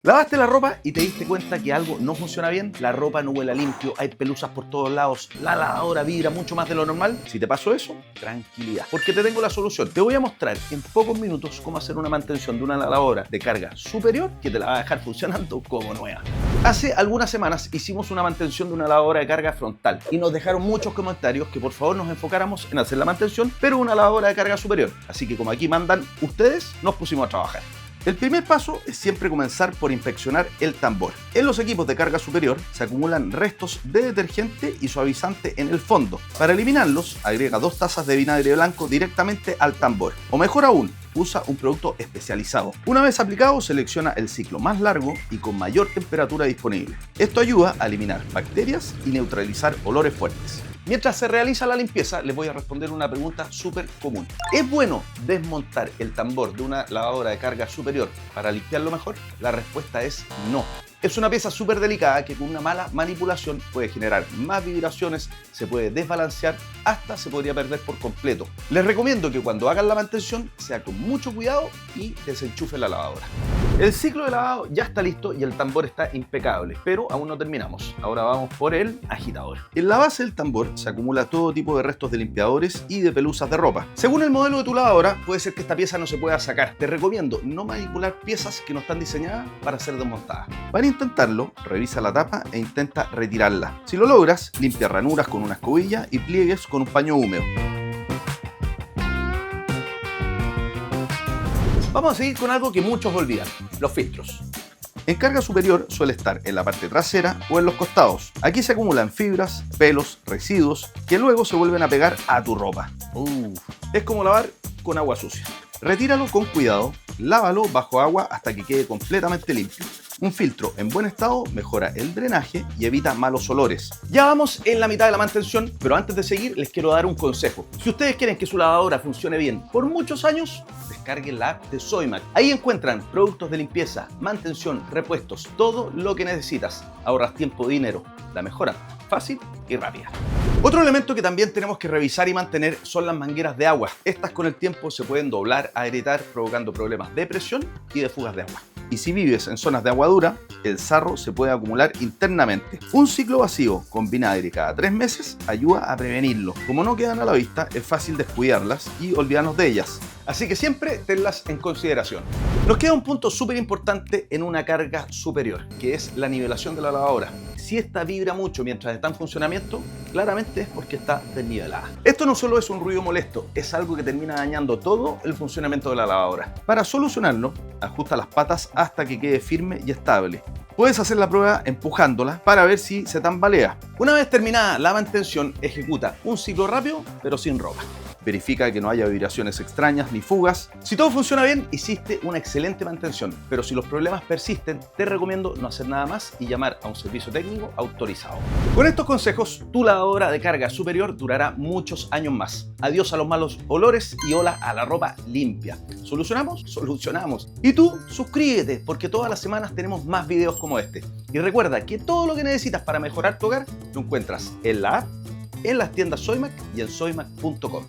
Lavaste la ropa y te diste cuenta que algo no funciona bien, la ropa no huele limpio, hay pelusas por todos lados, la lavadora vibra mucho más de lo normal. Si te pasó eso, tranquilidad, porque te tengo la solución. Te voy a mostrar en pocos minutos cómo hacer una mantención de una lavadora de carga superior que te la va a dejar funcionando como nueva. Hace algunas semanas hicimos una mantención de una lavadora de carga frontal y nos dejaron muchos comentarios que por favor nos enfocáramos en hacer la mantención, pero una lavadora de carga superior. Así que como aquí mandan ustedes, nos pusimos a trabajar. El primer paso es siempre comenzar por inspeccionar el tambor. En los equipos de carga superior se acumulan restos de detergente y suavizante en el fondo. Para eliminarlos, agrega 2 tazas de vinagre blanco directamente al tambor. O mejor aún, usa un producto especializado. Una vez aplicado, selecciona el ciclo más largo y con mayor temperatura disponible. Esto ayuda a eliminar bacterias y neutralizar olores fuertes. Mientras se realiza la limpieza, les voy a responder una pregunta súper común. ¿Es bueno desmontar el tambor de una lavadora de carga superior para limpiarlo mejor? La respuesta es no. Es una pieza súper delicada que con una mala manipulación puede generar más vibraciones, se puede desbalancear, hasta se podría perder por completo. Les recomiendo que cuando hagan la mantención sea con mucho cuidado y desenchufen la lavadora. El ciclo de lavado ya está listo y el tambor está impecable, pero aún no terminamos. Ahora vamos por el agitador. En la base del tambor se acumula todo tipo de restos de limpiadores y de pelusas de ropa. Según el modelo de tu lavadora, puede ser que esta pieza no se pueda sacar. Te recomiendo no manipular piezas que no están diseñadas para ser desmontadas. Para intentarlo, revisa la tapa e intenta retirarla. Si lo logras, limpia ranuras con una escobilla y pliegues con un paño húmedo. Vamos a seguir con algo que muchos olvidan, los filtros. En carga superior suele estar en la parte trasera o en los costados. Aquí se acumulan fibras, pelos, residuos que luego se vuelven a pegar a tu ropa. Es como lavar con agua sucia. Retíralo con cuidado, lávalo bajo agua hasta que quede completamente limpio. Un filtro en buen estado mejora el drenaje y evita malos olores. Ya vamos en la mitad de la mantención, pero antes de seguir les quiero dar un consejo. Si ustedes quieren que su lavadora funcione bien por muchos años, descarguen la app de Soymac. Ahí encuentran productos de limpieza, mantención, repuestos, todo lo que necesitas. Ahorras tiempo y dinero. La mejora fácil y rápida. Otro elemento que también tenemos que revisar y mantener son las mangueras de agua. Estas con el tiempo se pueden doblar, agrietar, provocando problemas de presión y de fugas de agua. Y si vives en zonas de agua dura, el sarro se puede acumular internamente. Un ciclo vacío con vinagre cada 3 meses ayuda a prevenirlo. Como no quedan a la vista, es fácil descuidarlas y olvidarnos de ellas. Así que siempre tenlas en consideración. Nos queda un punto súper importante en una carga superior, que es la nivelación de la lavadora. Si esta vibra mucho mientras está en funcionamiento, claramente es porque está desnivelada. Esto no solo es un ruido molesto, es algo que termina dañando todo el funcionamiento de la lavadora. Para solucionarlo, ajusta las patas hasta que quede firme y estable. Puedes hacer la prueba empujándola para ver si se tambalea. Una vez terminada la mantención, ejecuta un ciclo rápido pero sin ropa. Verifica que no haya vibraciones extrañas ni fugas. Si todo funciona bien, hiciste una excelente mantención, pero si los problemas persisten, te recomiendo no hacer nada más y llamar a un servicio técnico autorizado. Con estos consejos, tu lavadora de carga superior durará muchos años más. Adiós a los malos olores y hola a la ropa limpia. ¿Solucionamos? Solucionamos. Y tú, suscríbete, porque todas las semanas tenemos más videos como este. Y recuerda que todo lo que necesitas para mejorar tu hogar lo encuentras en la app, en las tiendas Soymac y en soymac.com.